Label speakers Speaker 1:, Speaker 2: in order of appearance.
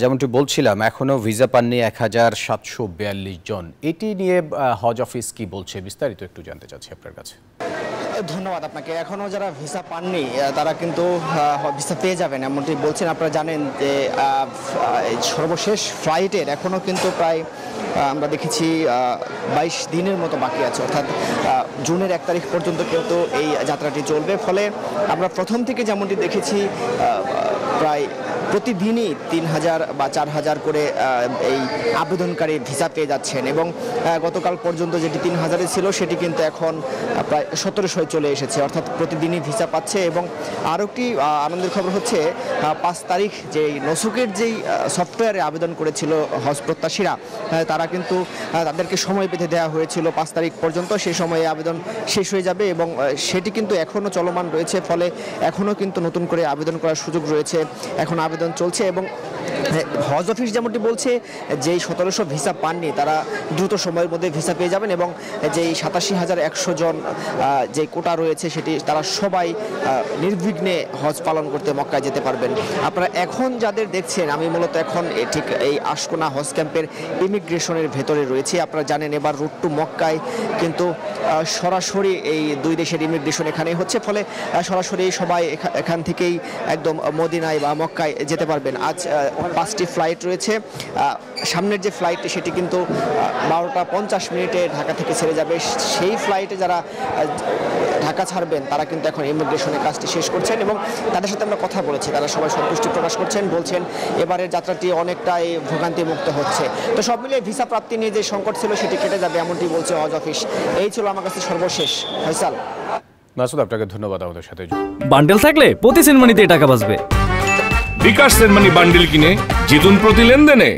Speaker 1: যেমনটি বলছিলাম এখনো ভিসা পাননি ১৭৪২ জন। এটি নিয়ে হজ অফিস কি বলছে বিস্তারিত একটু জানতে চাচ্ছি আপনার কাছে।
Speaker 2: ধন্যবাদ আপনাকে। এখনও যারা ভিসা পাননি তারা কিন্তু ভিসা পেয়ে যাবেন এমনটি বলছেন। আপনারা জানেন যে সর্বশেষ ফ্লাইটের এখনও কিন্তু প্রায় আমরা দেখেছি ২২ দিনের মতো বাকি আছে, অর্থাৎ জুনের ১ তারিখ পর্যন্ত কিন্তু এই যাত্রাটি চলবে। ফলে আমরা প্রথম থেকে যেমনটি দেখেছি প্রায় প্রতিদিনই ৩,০০০ বা ৪,০০০ করে এই আবেদনকারী ভিসা পেয়ে যাচ্ছেন এবং গতকাল পর্যন্ত যেটি ৩,০০০ ছিল সেটি কিন্তু এখন প্রায় ১৭০০ চলে এসেছে, অর্থাৎ প্রতিদিনই ভিসা পাচ্ছে। এবং আরও একটি আনন্দের খবর হচ্ছে ৫ তারিখ যেই নসুকের যেই সফটওয়্যারে আবেদন করেছিল হজ প্রত্যাশীরা, তারা কিন্তু তাদেরকে সময় বেঁধে দেওয়া হয়েছিল ৫ তারিখ পর্যন্ত, সেই সময়ে আবেদন শেষ হয়ে যাবে এবং সেটি কিন্তু এখনও চলমান রয়েছে। ফলে এখনও কিন্তু নতুন করে আবেদন করার সুযোগ রয়েছে, এখন আবেদন চলছে। এবং হজ অফিস যেমনটি বলছে যেই ১৭০০ ভিসা পাননি তারা দ্রুত সময়ের মধ্যে ভিসা পেয়ে যাবেন এবং যেই ৮৭,১০০ জন যে কোটা রয়েছে সেটি তারা সবাই নির্বিঘ্নে হজ পালন করতে মক্কায় যেতে পারবেন। আপনারা এখন যাদের দেখছেন, আমি মূলত এখন ঠিক এই আশকোনা হজ ক্যাম্পের ইমিগ্রেশনের ভেতরে রয়েছে। আপনারা জানেন এবার রুট টু মক্কায় কিন্তু সরাসরি এই দুই দেশের ইমিগ্রেশন এখানেই হচ্ছে, ফলে সরাসরি সবাই এখান থেকেই একদম মদিনায় বা মক্কায় যেতে পারবেন। আজ 5টি ফ্লাইট রয়েছে। সামনের যে ফ্লাইটটি সেটি কিন্তু 12টা 50 মিনিটে ঢাকা থেকে ছেড়ে যাবে। সেই ফ্লাইটে যারা ঢাকা ছাড়বেন তারা কিন্তু এখন ইমিগ্রেশনের কাজটি শেষ করছেন এবং তাদের সাথে আমরা কথা বলেছি, তারা সবাই সন্তুষ্টি প্রকাশ করছেন, বলছেন এবারের যাত্রাটি অনেকটাই ভোগান্তি মুক্ত হচ্ছে। তো সব মিলিয়ে ভিসা প্রাপ্তি নিয়ে যে সংকট ছিল সেটি কেটে যাবে এমনটি বলছে হজ অফিস। এই ছিল আমার কাছে সর্বশেষ। ফয়সাল।
Speaker 1: মাসুদ, আপনাকে ধন্যবাদ আমাদের সাথে।
Speaker 3: বান্ডেল থাকলে প্রতি সেনমানিতে টাকা বাঁচবে।
Speaker 4: বিকাশ সেনমানি বান্ডেল কিনে জিতুন প্রতি লেনদেনে।